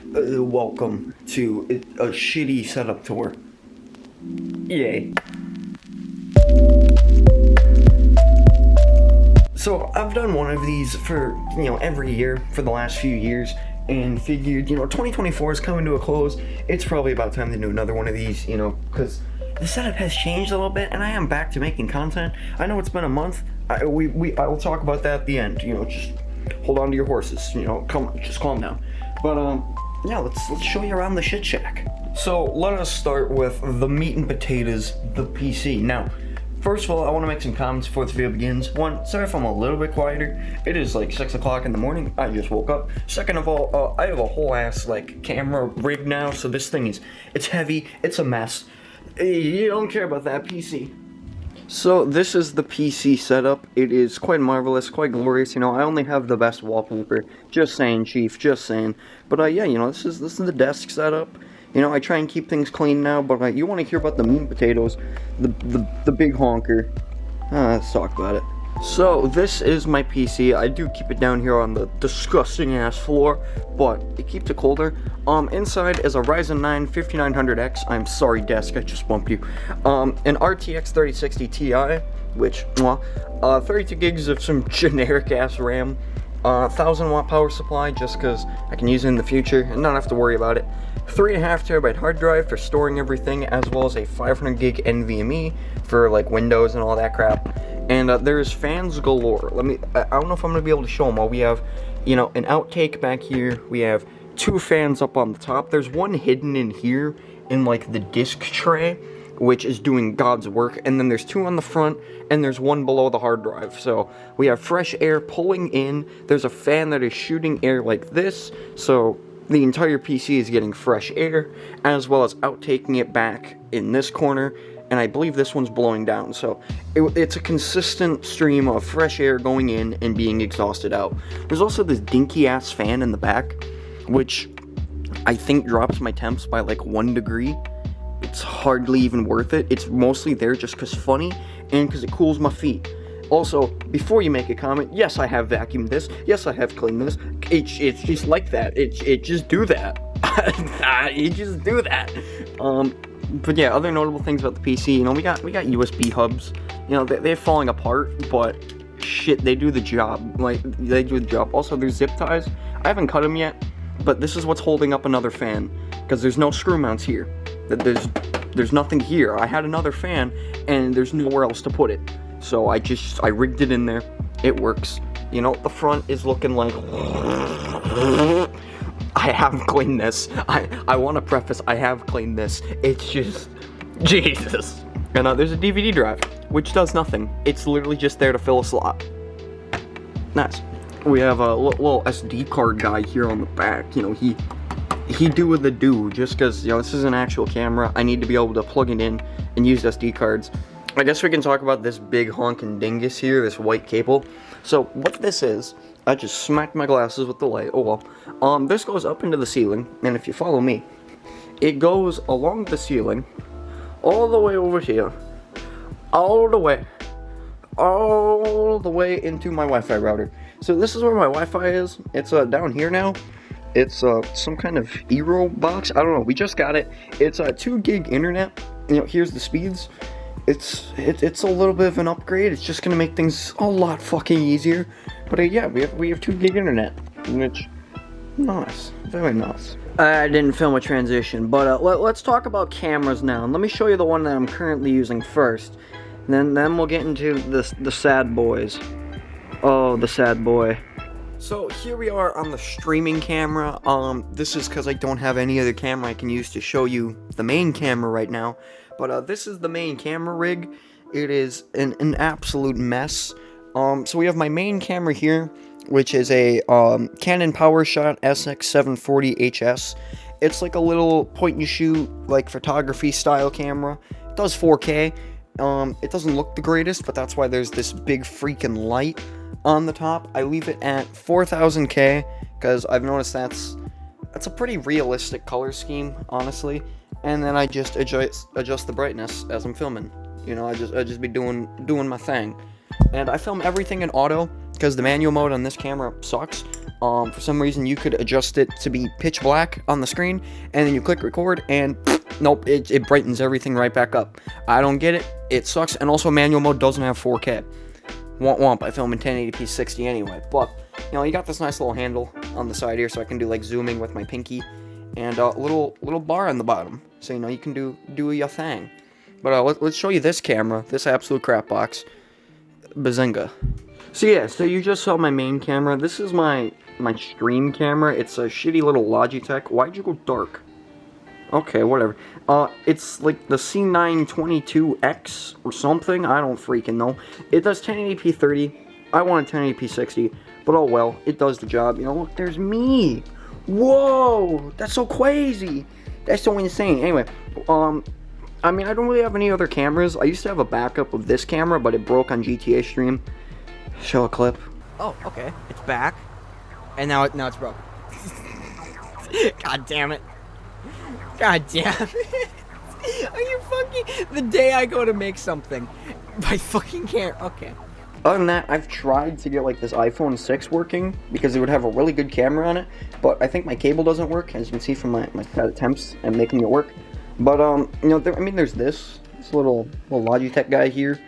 Welcome to a shitty setup tour. Yay. So I've done one of these for, every year for the last few years and figured, 2024 is coming to a close. It's probably about time to do another one of these, because the setup has changed a little bit and I am back to making content. I know it's been a month. I will talk about that at the end, just hold on to your horses, just calm down. But, yeah, let's show you around the shit shack. So let us start with the meat and potatoes, the PC. Now, first of all, I want to make some comments before this video begins. One, sorry if I'm a little bit quieter. It is like 6 o'clock in the morning. I just woke up. Second of all, I have a whole ass camera rig now, so this thing it's heavy. It's a mess. You don't care about that PC. So this is the PC setup. It is quite marvelous, quite glorious. I only have the best wallpaper. Just saying, Chief. Just saying. But yeah, this is the desk setup. I try and keep things clean now. But you want to hear about the meat and potatoes, the big honker. Let's talk about it. So this is my PC. I do keep it down here on the disgusting ass floor, but it keeps it colder. Inside is a Ryzen 9 5900X. I'm sorry, desk, I just bumped you. An RTX 3060 Ti, which 32 gigs of some generic ass RAM. 1000 watt power supply, just because I can use it in the future and not have to worry about it. 3.5 terabyte hard drive for storing everything, as well as a 500 gig NVMe for Windows and all that crap. And there's fans galore. I don't know if I'm gonna be able to show them all. We have, an outtake back here. We have 2 fans up on the top. There's one hidden in here in the disk tray, which is doing God's work. And then there's 2 on the front, and there's 1 below the hard drive. So we have fresh air pulling in. There's a fan that is shooting air like this. So the entire PC is getting fresh air, as well as outtaking it back in this corner. And I believe this one's blowing down, so it's a consistent stream of fresh air going in and being exhausted out. There's also this dinky-ass fan in the back, which I think drops my temps by 1 degree. It's hardly even worth it. It's mostly there just because funny, and because it cools my feet. Also, before you make a comment, yes, I have vacuumed this. Yes, I have cleaned this. It's just like that. It just do that. It just do that. But yeah, other notable things about the PC, we got USB hubs. They're falling apart, but shit, they do the job. They do the job. Also, there's zip ties. I haven't cut them yet, but this is what's holding up another fan, because there's no screw mounts here. There's nothing here. I had another fan, and there's nowhere else to put it. So I rigged it in there. It works. The front is looking like... I have cleaned this. I want to preface, I have cleaned this. It's just... Jesus. And there's a DVD drive, which does nothing. It's literally just there to fill a slot. Nice. We have a little SD card guy here on the back. He do the do, just because, this is an actual camera. I need to be able to plug it in and use SD cards. I guess we can talk about this big honkin' dingus here, this white cable. So, what this is, I just smacked my glasses with the light, oh well. This goes up into the ceiling, and if you follow me, it goes along the ceiling, all the way over here, all the way into my Wi-Fi router. So this is where my Wi-Fi is. It's down here now. It's some kind of Eero box, I don't know, we just got it. It's 2 gig internet, here's the speeds. It's a little bit of an upgrade. It's just gonna make things a lot fucking easier. But yeah, we have 2 gig internet, which nice, very nice. I didn't film a transition, but let's talk about cameras now. And let me show you the one that I'm currently using first. And then we'll get into the sad boys. Oh, the sad boy. So here we are on the streaming camera. This is because I don't have any other camera I can use to show you the main camera right now. But this is the main camera rig. It is an absolute mess. So we have my main camera here, which is a Canon PowerShot SX740HS. It's like a little point-and-shoot, photography style camera. It does 4K. It doesn't look the greatest, but that's why there's this big freaking light on the top. I leave it at 4000K because I've noticed that's a pretty realistic color scheme, honestly. And then I just adjust the brightness as I'm filming. I just be doing my thing. And I film everything in auto because the manual mode on this camera sucks. For some reason, you could adjust it to be pitch black on the screen, and then you click record, and nope, it brightens everything right back up. I don't get it. It sucks. And also, manual mode doesn't have 4K. Womp womp. I film in 1080p 60 anyway. But you got this nice little handle on the side here, so I can do like zooming with my pinky, and a little bar on the bottom, so you can do your thing. But let's show you this camera, this absolute crap box, Bazinga. So yeah, so you just saw my main camera. This is my stream camera. It's a shitty little Logitech. Why'd you go dark? Okay, whatever. It's like the C922X or something. I don't freaking know. It does 1080p 30. I wanted 1080p 60, but oh well, it does the job. Look, there's me. Whoa, that's so crazy. That's so insane. Anyway, I mean, I don't really have any other cameras. I used to have a backup of this camera, but it broke on GTA stream. Show a clip. Oh, okay. It's back. And now it's broke. God damn it. God damn it. Are you fucking... The day I go to make something, I fucking can't... Okay. Other than that, I've tried to get like this iPhone 6 working because it would have a really good camera on it, but I think my cable doesn't work, as you can see from my attempts at making it work. But there's this little Logitech guy here.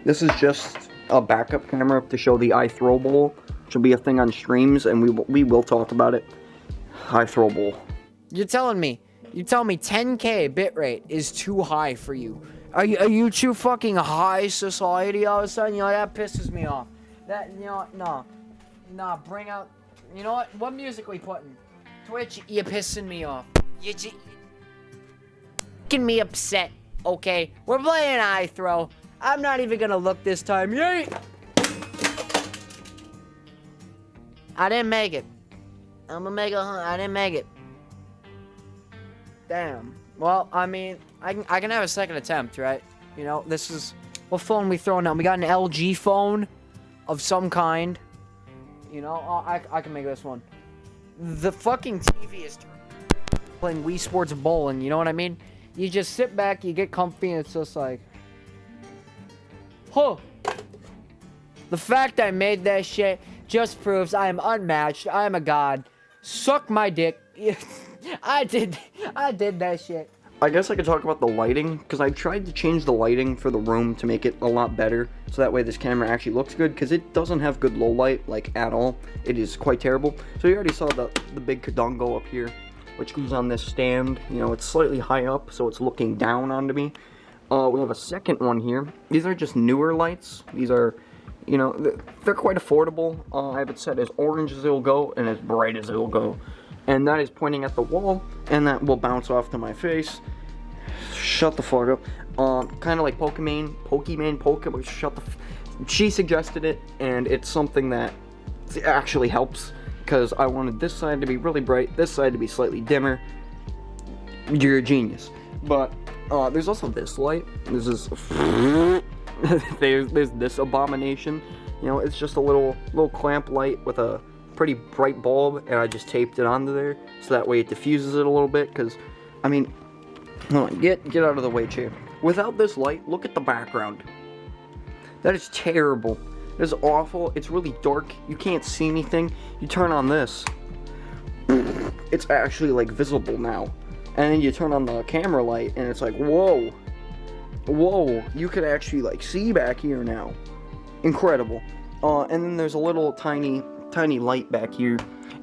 This is just a backup camera to show the iThrowable, which will be a thing on streams, and we will talk about it. iThrowable. You're telling me 10K bitrate is too high for you? Are you too fucking high society all of a sudden? That pisses me off. No, bring out, what music we putting? Twitch, you're pissing me off. You're making me upset, okay? We're playing iThrow. I'm not even gonna look this time. Yay! I didn't make it. I didn't make it. Damn. Well, I mean, I can have a second attempt, right? This is... What phone we throwing out? We got an LG phone of some kind. I can make this one. The fucking TV is playing Wii Sports Bowling, you know what I mean? You just sit back, you get comfy, and it's just like... Huh. The fact I made that shit just proves I am unmatched. I am a god. Suck my dick. I did that shit. I guess I could talk about the lighting, because I tried to change the lighting for the room to make it a lot better, so that way this camera actually looks good, because it doesn't have good low light, like, at all. It is quite terrible. So you already saw the big Kadongo up here, which goes on this stand. It's slightly high up, so it's looking down onto me. We have a second one here. These are just newer lights. These are, they're quite affordable. I have it set as orange as it'll go, and as bright as it'll go. And that is pointing at the wall, and that will bounce off to my face. Shut the fuck up. Kind of like Pokemon, shut the she suggested it, and it's something that actually helps, because I wanted this side to be really bright, this side to be slightly dimmer. You're a genius. But, there's also this light. This is... there's this abomination. It's just a little clamp light with a pretty bright bulb, and I just taped it onto there, so that way it diffuses it a little bit, because, I mean, hold on, get out of the way, chair. Without this light, look at the background. That is terrible. It is awful. It's really dark. You can't see anything. You turn on this. It's actually, like, visible now. And then you turn on the camera light, and it's like, whoa. Whoa, you could actually, like, see back here now. Incredible. And then there's a little tiny light back here.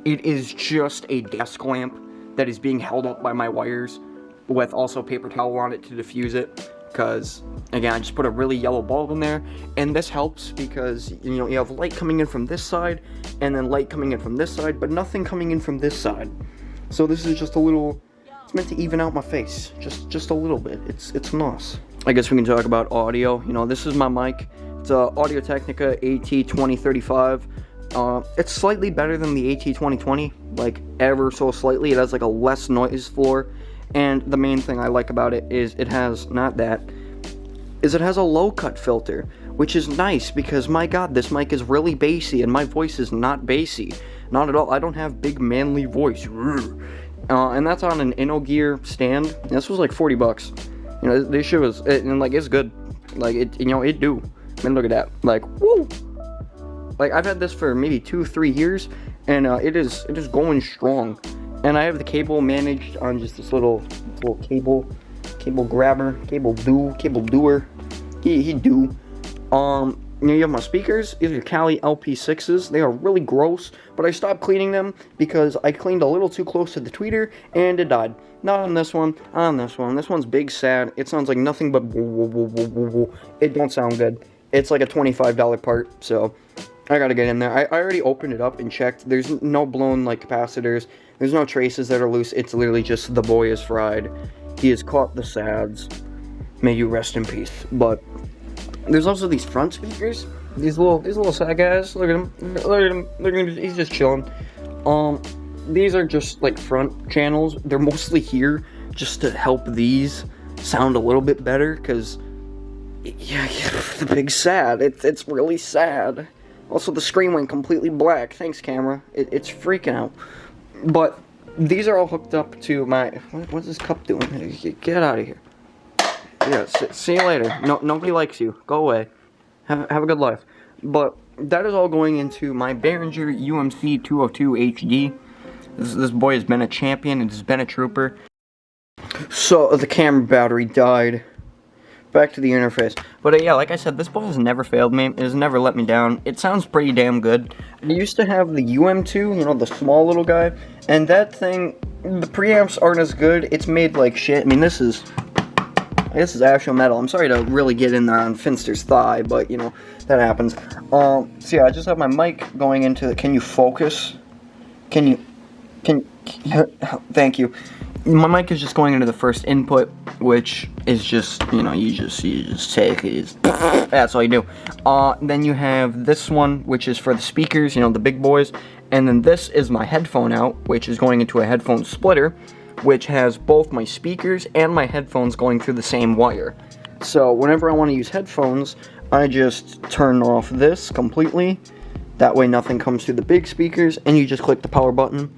It is just a desk lamp that is being held up by my wires with also paper towel on it to diffuse it, because again, I just put a really yellow bulb in there, and this helps because you have light coming in from this side and then light coming in from this side, but nothing coming in from this side. So this is just a little, it's meant to even out my face just a little bit. It's nice. I guess we can talk about audio. This is my mic. It's a Audio-Technica AT2035. It's slightly better than the AT2020, like ever so slightly. It has like a less noise floor, and the main thing I like about it is it has it has a low cut filter, which is nice because my god, this mic is really bassy, and my voice is not bassy, not at all. I don't have big manly voice, and that's on an InnoGear stand. This was like $40. This shit was, and like it's good, like it it do. I mean, look at that, like woo. Like, I've had this for maybe 2-3 years, and it is going strong. And I have the cable managed on just this little cable grabber, cable doer. He do. You have my speakers. These are Cali LP6s. They are really gross, but I stopped cleaning them because I cleaned a little too close to the tweeter and it died. Not on this one, on this one. This one's big sad. It sounds like nothing but it don't sound good. It's like a $25 part, so I gotta get in there. I already opened it up and checked. There's no blown like capacitors. There's no traces that are loose. It's literally just the boy is fried. He has caught the sads. May you rest in peace. But there's also these front speakers. These little sad guys. Look at him. Look at him. Look at him. He's just chilling. These are just like front channels. They're mostly here just to help these sound a little bit better, because yeah, the big sad. It's really sad. Also, the screen went completely black. Thanks, camera. It's freaking out. But these are all hooked up to my. What's this cup doing? Get out of here. Yeah, see you later. Nobody likes you. Go away. Have a good life. But that is all going into my Behringer UMC 202 HD. This boy has been a champion and has been a trooper. So the camera battery died. Back to the interface. But yeah, like I said, this boy has never failed me. It has never let me down. It sounds pretty damn good. I used to have the UM2, you know, the small little guy. And that thing, the preamps aren't as good. It's made like shit. I mean, this is actual metal. I'm sorry to really get in there on Finster's thigh, but, you know, that happens. So yeah, I just have my mic going into the, can you focus? Thank you. My mic is just going into the first input, which is just, you know, you just take it. That's all you do. Then you have this one, which is for the speakers, you know, the big boys. And then this is my headphone out, which is going into a headphone splitter, which has both my speakers and my headphones going through the same wire. So whenever I want to use headphones, I just turn off this completely. That way nothing comes through the big speakers, and you just click the power button,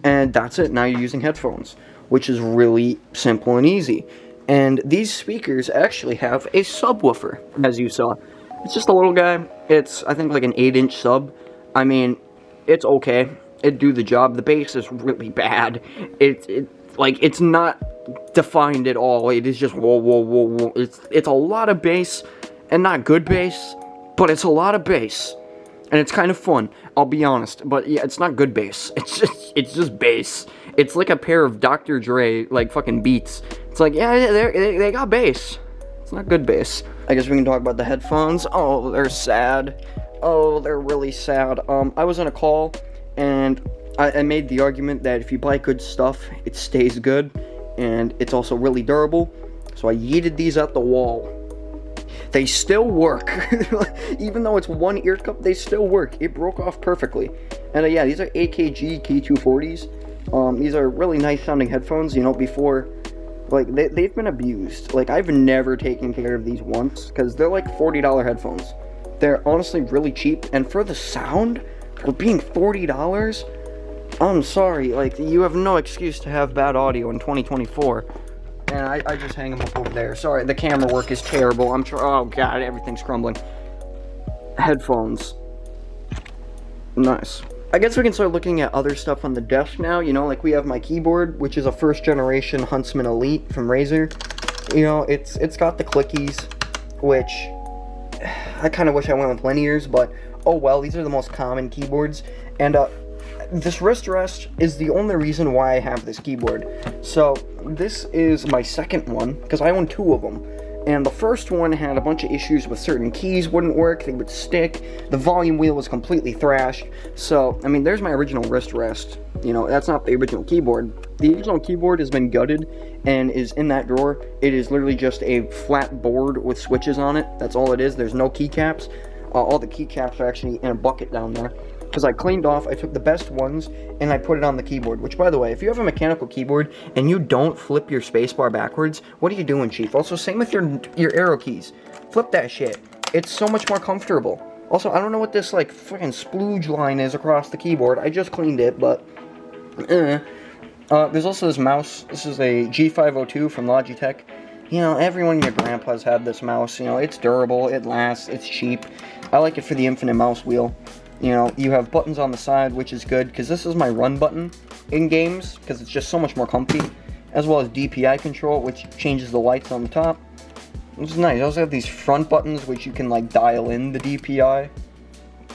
and that's it. Now you're using headphones, which is really simple and easy. And these speakers actually have a subwoofer, as you saw. It's just a little guy. It's, I think, like an 8-inch sub. I mean, it's okay. It'd do the job. The bass is really bad. It's not defined at all. It is just whoa, whoa, whoa, whoa. It's a lot of bass, and not good bass, but it's a lot of bass. And it's kind of fun, I'll be honest. But yeah, it's not good bass. It's just bass. It's like a pair of Dr. Dre, like, fucking beats. It's like, yeah, they got bass. It's not good bass. I guess we can talk about the headphones. Oh, they're sad. Oh, they're really sad. I was on a call, and I made the argument that if you buy good stuff, it stays good, and it's also really durable. So I yeeted these at the wall. They still work. Even though it's one ear cup, they still work. It broke off perfectly. And yeah, these are AKG K240s. These are really nice sounding headphones. You know, before, like, they've been abused. Like, I've never taken care of these once, because they're like $40 headphones. They're honestly really cheap, and for the sound, for being $40, I'm sorry, like, you have no excuse to have bad audio in 2024. And I just hang them up over there. Sorry, the camera work is terrible. Oh god, everything's crumbling. Headphones. Nice. I guess we can start looking at other stuff on the desk now. You know, like we have my keyboard, which is a first generation Huntsman Elite from Razer. You know, it's got the clickies, which I kind of wish I went with linears, but oh well, these are the most common keyboards. And this wrist rest is the only reason why I have this keyboard. So this is my second one, because I own two of them. And the first one had a bunch of issues with certain keys wouldn't work, they would stick, the volume wheel was completely thrashed. So, I mean, there's my original wrist rest. You know, that's not the original keyboard. The original keyboard has been gutted and is in that drawer. It is literally just a flat board with switches on it. That's all it is. There's no keycaps. All the keycaps are actually in a bucket down there. Because I cleaned off, I took the best ones, and I put it on the keyboard. Which, by the way, if you have a mechanical keyboard, and you don't flip your spacebar backwards, what are you doing, Chief? Also, same with your arrow keys. Flip that shit. It's so much more comfortable. Also, I don't know what this, like, freaking splooge line is across the keyboard. I just cleaned it, but... There's also this mouse. This is a G502 from Logitech. You know, everyone in your grandpa's had this mouse. You know, it's durable, it lasts, it's cheap. I like it for the infinite mouse wheel. You know, you have buttons on the side, which is good, because this is my run button in games, because it's just so much more comfy, as well as DPI control, which changes the lights on the top, which is nice. You also have these front buttons, which you can, like, dial in the DPI.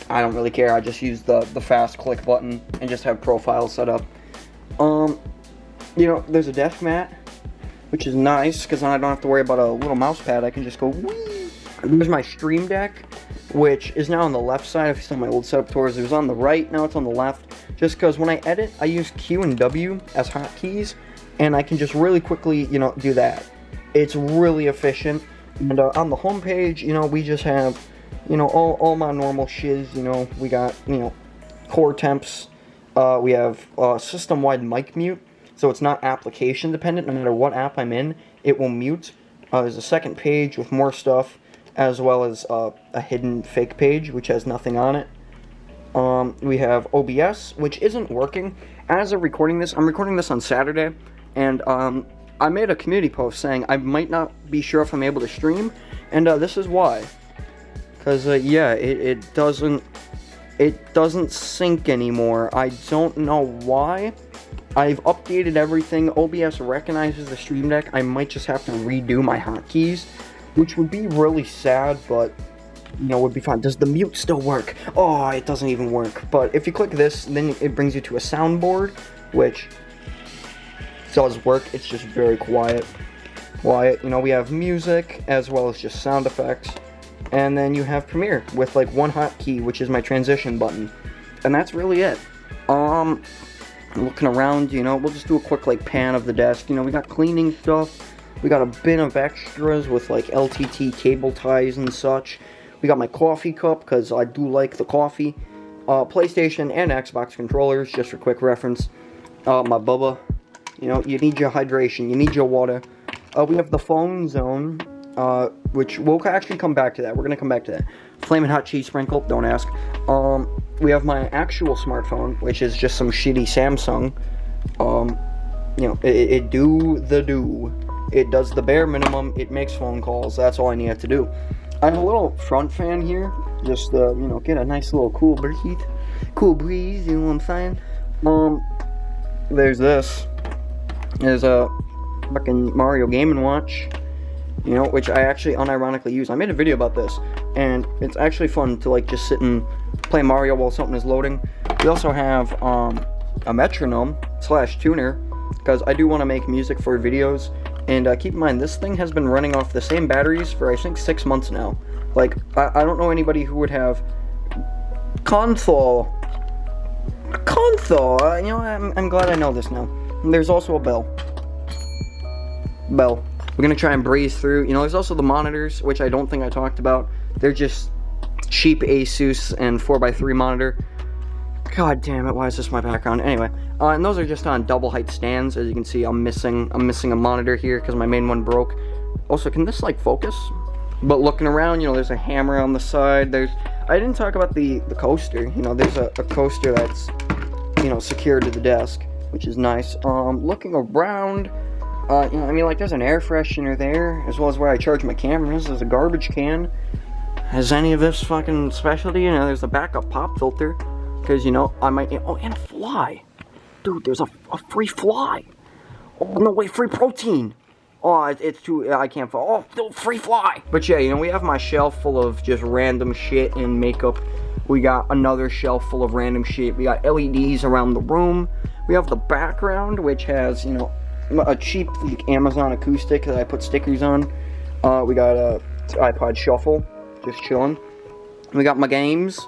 I don't really care, I just use the fast click button, and just have profiles set up. You know, there's a desk mat, which is nice, because then I don't have to worry about a little mouse pad, I can just go whee! There's my Stream Deck, which is now on the left side. If you saw my old setup tours, it was on the right, now it's on the left. Just because when I edit, I use Q and W as hotkeys, and I can just really quickly, you know, do that. It's really efficient. And on the home page, you know, we just have, you know, all my normal shiz. You know, we got, you know, core temps. We have system-wide mic mute, so it's not application dependent. No matter what app I'm in, it will mute. There's a second page with more stuff, as well as a hidden fake page, which has nothing on it. We have OBS, which isn't working. As of recording this, I'm recording this on Saturday, and I made a community post saying I might not be sure if I'm able to stream, and this is why. Because, yeah, it doesn't sync anymore. I don't know why. I've updated everything. OBS recognizes the Stream Deck. I might just have to redo my hotkeys, which would be really sad, but, you know, would be fine. Does the mute still work? Oh, it doesn't even work. But if you click this, then it brings you to a soundboard, which does work. It's just very quiet. You know, we have music, as well as just sound effects. And then you have Premiere with, like, one hotkey, which is my transition button. And that's really it. Looking around, you know, we'll just do a quick, like, pan of the desk. You know, we got cleaning stuff. We got a bin of extras with, like, LTT cable ties and such. We got my coffee cup, because I do like the coffee. PlayStation and Xbox controllers, just for quick reference. My Bubba. You know, you need your hydration, you need your water. We have the phone zone, which we'll actually come back to that. We're going to come back to that. Flamin' Hot Cheese Sprinkle, don't ask. We have my actual smartphone, which is just some shitty Samsung. You know, it does the bare minimum. It makes phone calls. That's all I need it to do. I have a little front fan here, just you know, get a nice little cool breeze. You know what I'm saying? There's this. There's a fucking Mario Game & Watch, you know, which I actually unironically use. I made a video about this, and it's actually fun to, like, just sit and play Mario while something is loading. We also have a metronome / tuner, because I do want to make music for videos. And keep in mind, this thing has been running off the same batteries for, I think, 6 months now. Like, I don't know anybody who would have console. You know, I'm glad I know this now. And there's also a bell. We're gonna try and breeze through. You know, there's also the monitors, which I don't think I talked about. They're just cheap Asus and 4x3 monitor. God damn it, why is this my background? Anyway, and those are just on double height stands. As you can see, I'm missing a monitor here because my main one broke. Also, can this, like, focus? But looking around, you know, there's a hammer on the side. I didn't talk about the coaster. You know, there's a coaster that's, you know, secured to the desk, which is nice. Looking around, you know, I mean, like, there's an air freshener there, as well as where I charge my cameras. There's a garbage can. Has any of this fucking specialty? You know, there's a backup pop filter. Because, you know, I might... Oh, and a fly. Dude, there's a free fly. Oh, no, wait, free protein. Oh, it's too... I can't... Oh, free fly. But, yeah, you know, we have my shelf full of just random shit and makeup. We got another shelf full of random shit. We got LEDs around the room. We have the background, which has, you know, a cheap, like, Amazon acoustic that I put stickers on. We got a iPod Shuffle, just chilling. We got my games,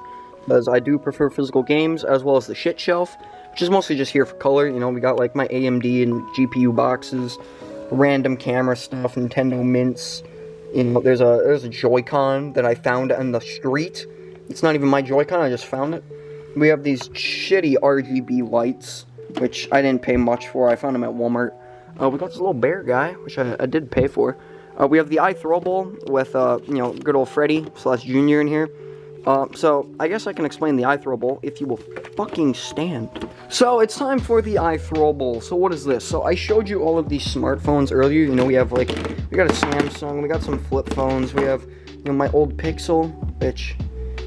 because I do prefer physical games, as well as the shit shelf, which is mostly just here for color. You know, we got, like, my AMD and GPU boxes, random camera stuff, Nintendo mints. You know, there's a Joy-Con that I found on the street. It's not even my Joy-Con, I just found it. We have these shitty RGB lights, which I didn't pay much for. I found them at Walmart. We got this little bear guy, which I did pay for. We have the iThrowable with, you know, good old Freddy / Jr. in here. So, I guess I can explain the iThrowable if you will fucking stand. So, it's time for the iThrowable. So, what is this? So, I showed you all of these smartphones earlier. You know, we have, like, we got a Samsung, we got some flip phones, we have, you know, my old Pixel, which,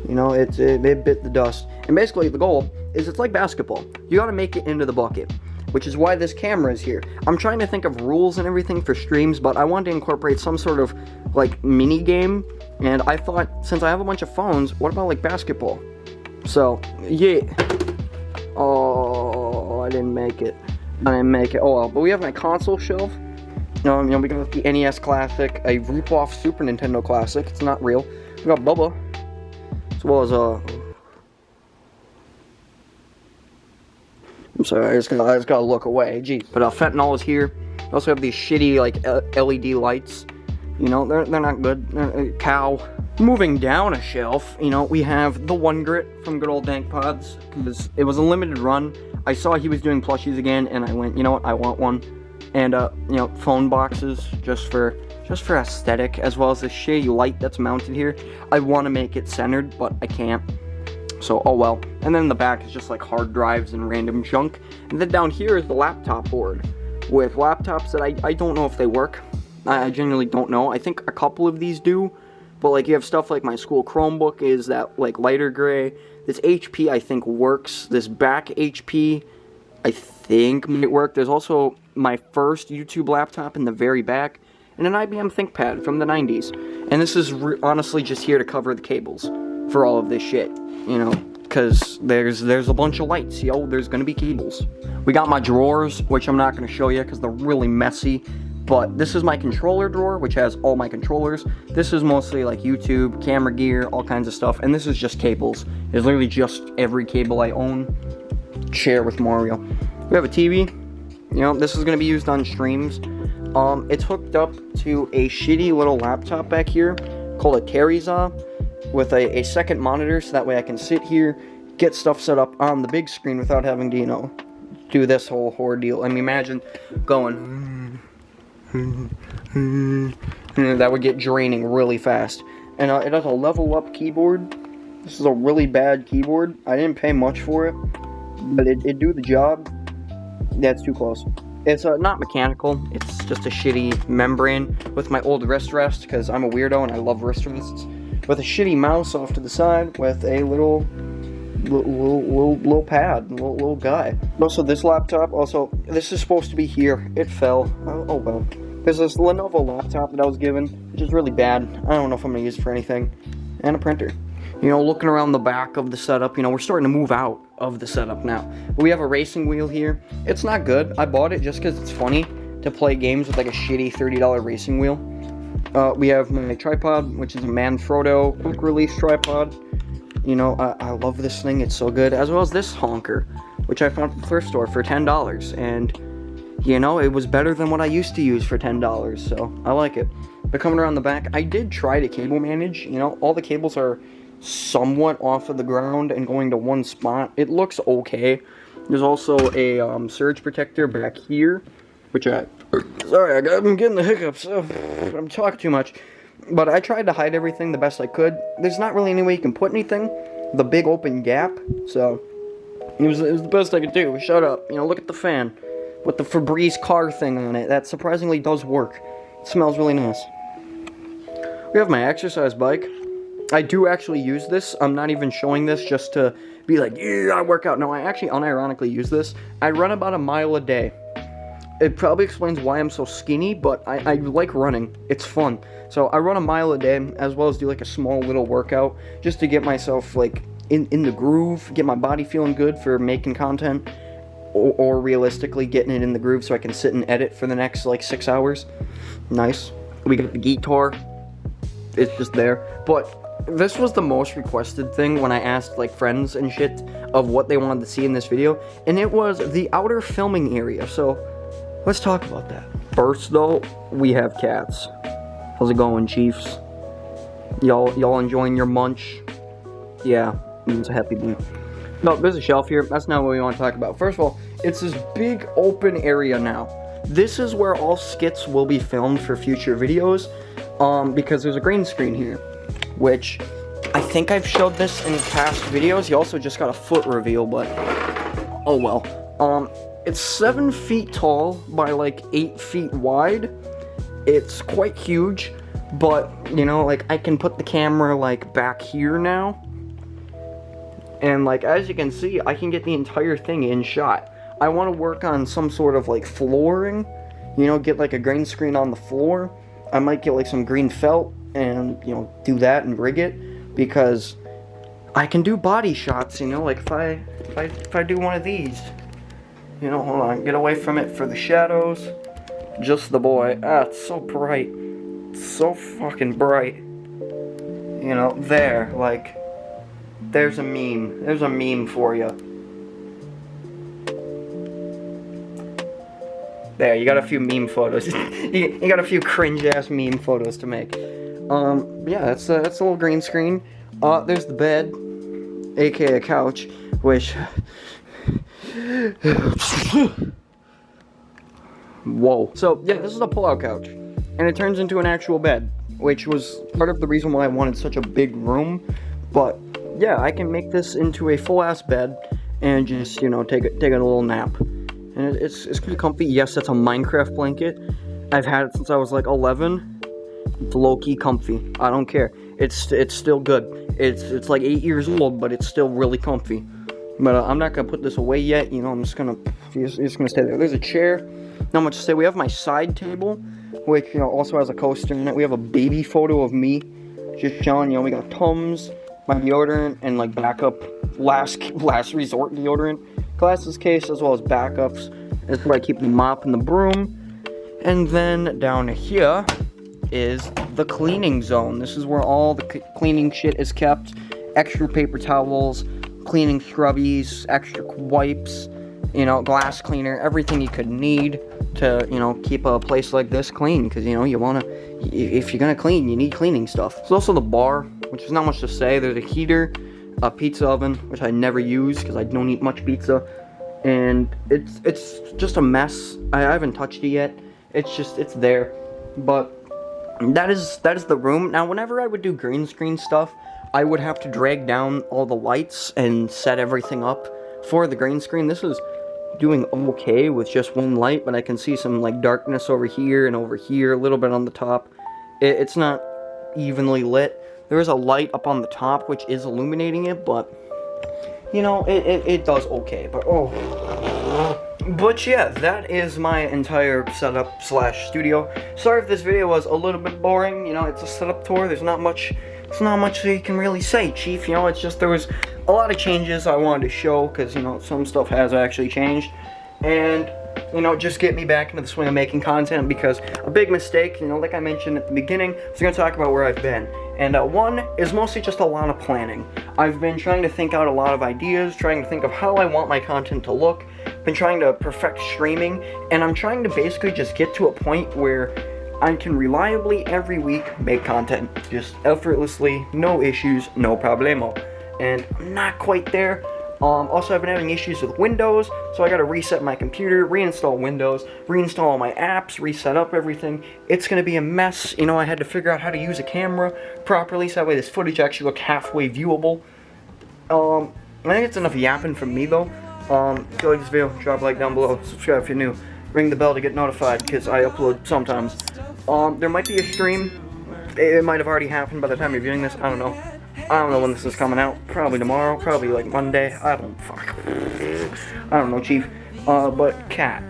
you know, it bit the dust. And basically the goal is it's like basketball. You gotta make it into the bucket, which is why this camera is here. I'm trying to think of rules and everything for streams, but I wanted to incorporate some sort of like mini game, and I thought since I have a bunch of phones, what about like basketball? So yeah. Oh, I didn't make it. Oh well, but we have my console shelf. We got the NES Classic, a rip-off Super Nintendo Classic. It's not real. We got Bubba, as well as I'm sorry, I just gotta look away. Gee, but fentanyl is here. We also have these shitty like LED lights. They're not good. Cow. Moving down a shelf, we have the One Grit from good old Dank Pods, because it was a limited run. I saw he was doing plushies again, and I went, you know what, I want one. And phone boxes just for aesthetic, as well as the shitty light that's mounted here. I want to make it centered, but I can't. So oh well. And then in the back is just like hard drives and random junk. And then down here is the laptop board with laptops that I don't know if they work. I genuinely don't know. I think a couple of these do. But like you have stuff like my school Chromebook is that like lighter gray. This HP I think works. This back HP I think might work. There's also my first YouTube laptop in the very back, and an IBM ThinkPad from the 90s. And this is honestly just here to cover the cables for all of this shit, because there's a bunch of lights, there's gonna be cables. We got my drawers, which I'm not gonna show you because they're really messy. But this is my controller drawer, which has all my controllers. This is mostly like YouTube, camera gear, all kinds of stuff. And this is just cables. It's literally just every cable I own. Share with Mario. We have a TV. This is going to be used on streams. It's hooked up to a shitty little laptop back here called a Teriza with a second monitor, so that way I can sit here, get stuff set up on the big screen without having to, do this whole ordeal. I mean, imagine going... that would get draining really fast. And it has a level up keyboard. This is a really bad keyboard. I didn't pay much for it, but it do the job. That's too close. It's not mechanical. It's just a shitty membrane with my old wrist rest, because I'm a weirdo and I love wrist rests. With a shitty mouse off to the side with a little pad, little guy. Also, this laptop, this is supposed to be here. It fell. Oh well. There's this Lenovo laptop that I was given, which is really bad. I don't know if I'm going to use it for anything. And a printer. Looking around the back of the setup, we're starting to move out of the setup now. But we have a racing wheel here. It's not good. I bought it just because it's funny to play games with like a shitty $30 racing wheel. We have my tripod, which is a Manfrotto quick release tripod. I love this thing. It's so good. As well as this honker, which I found at the thrift store for $10. And... it was better than what I used to use for $10, so I like it. But coming around the back, I did try to cable manage. All the cables are somewhat off of the ground and going to one spot. It looks okay. There's also a surge protector back here, which sorry, I'm getting the hiccups. I'm talking too much. But I tried to hide everything the best I could. There's not really any way you can put anything. The big open gap, so it was the best I could do. Shut up. Look at the fan with the Febreze car thing on it. That surprisingly does work. It smells really nice. We have my exercise bike. I do actually use this. I'm not even showing this just to be like, yeah, I work out. No, I actually unironically use this. I run about a mile a day. It probably explains why I'm so skinny, but I like running. It's fun. So I run a mile a day, as well as do like a small little workout, just to get myself like in the groove, get my body feeling good for making content, or realistically getting it in the groove so I can sit and edit for the next like 6 hours. Nice. We got the guitar. It's just there. But this was the most requested thing when I asked like friends and shit of what they wanted to see in this video, and it was the outer filming area. So let's talk about that. First though, we have cats. How's it going, Chiefs? Y'all enjoying your munch? Yeah, it's a happy bee. No, there's a shelf here. That's not what we want to talk about. First of all, it's this big open area now. This is where all skits will be filmed for future videos, because there's a green screen here, which I think I've showed this in past videos. You also just got a foot reveal, but oh well. It's 7 feet tall by like 8 feet wide. It's quite huge, but like I can put the camera like back here now. And like, as you can see, I can get the entire thing in shot. I want to work on some sort of like flooring, you know, get like a green screen on the floor. I might get like some green felt and, you know, do that and rig it, because I can do body shots, you know, like if I do one of these, you know, hold on, get away from it for the shadows. Just the boy. Ah, it's so bright. It's so fucking bright. You know, there, like, there's a meme. There's a meme for you. There, you got a few meme photos. you got a few cringe-ass meme photos to make. Yeah, that's a little green screen. There's the bed, aka a couch, which... Whoa. So, yeah, this is a pull-out couch. And it turns into an actual bed, which was part of the reason why I wanted such a big room. But, yeah, I can make this into a full-ass bed and just, you know, take a little nap. And it's pretty comfy. Yes, that's a Minecraft blanket. I've had it since I was like 11. It's low-key comfy. I don't care. It's still good. It's like 8 years old, but it's still really comfy. But I'm not gonna put this away yet. You know, I'm just gonna stay there. There's a chair. Not much to say. We have my side table, which, you know, also has a coaster in it. We have a baby photo of me, just chilling. You know, we got Tums, my deodorant, and like backup last resort deodorant. Glasses case, as well as backups. This is where I keep the mop and the broom. And then down here is the cleaning zone. This is where all the cleaning shit is kept. Extra paper towels, cleaning scrubbies, extra wipes, you know, glass cleaner, everything you could need to, you know, keep a place like this clean. Because, you know, you want to, if you're going to clean, you need cleaning stuff. There's also the bar, which is not much to say. There's a heater, a pizza oven, which I never use because I don't eat much pizza, and it's just a mess. I haven't touched it yet. It's there, but that is the room. Now, whenever I would do green screen stuff, I would have to drag down all the lights and set everything up for the green screen. This is doing okay with just one light, but I can see some like darkness over here and over here, a little bit on the top. It's not evenly lit. There is a light up on the top which is illuminating it, but you know, it does okay. But yeah, that is my entire setup / studio. Sorry if this video was a little bit boring. You know, it's a setup tour. There's not much that you can really say, Chief. You know, it's just there was a lot of changes I wanted to show, because, you know, some stuff has actually changed, and, you know, just get me back into the swing of making content, because a big mistake, you know, like I mentioned at the beginning, I was going to talk about where I've been. And one is mostly just a lot of planning. I've been trying to think out a lot of ideas, trying to think of how I want my content to look, been trying to perfect streaming, and I'm trying to basically just get to a point where I can reliably every week make content, just effortlessly, no issues, no problemo. And I'm not quite there. Also, I've been having issues with Windows, so I gotta reset my computer, reinstall Windows, reinstall all my apps, reset up everything. It's gonna be a mess. You know, I had to figure out how to use a camera properly, so that way this footage actually look halfway viewable. I think it's enough yapping from me, though. If you like this video, drop a like down below, subscribe if you're new, ring the bell to get notified, because I upload sometimes. There might be a stream. It might have already happened by the time you're viewing this, I don't know. I don't know when this is coming out. Probably tomorrow. Probably like Monday. I don't know, Chief. But cat.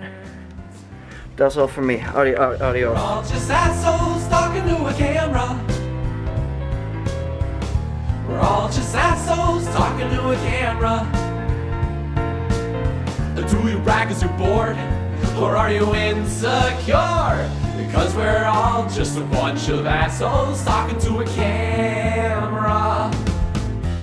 That's all from me. Adios. We're all just assholes talking to a camera. We're all just assholes talking to a camera. Do you brag 'cause you're bored? Or are you insecure? Because we're all just a bunch of assholes talking to a camera.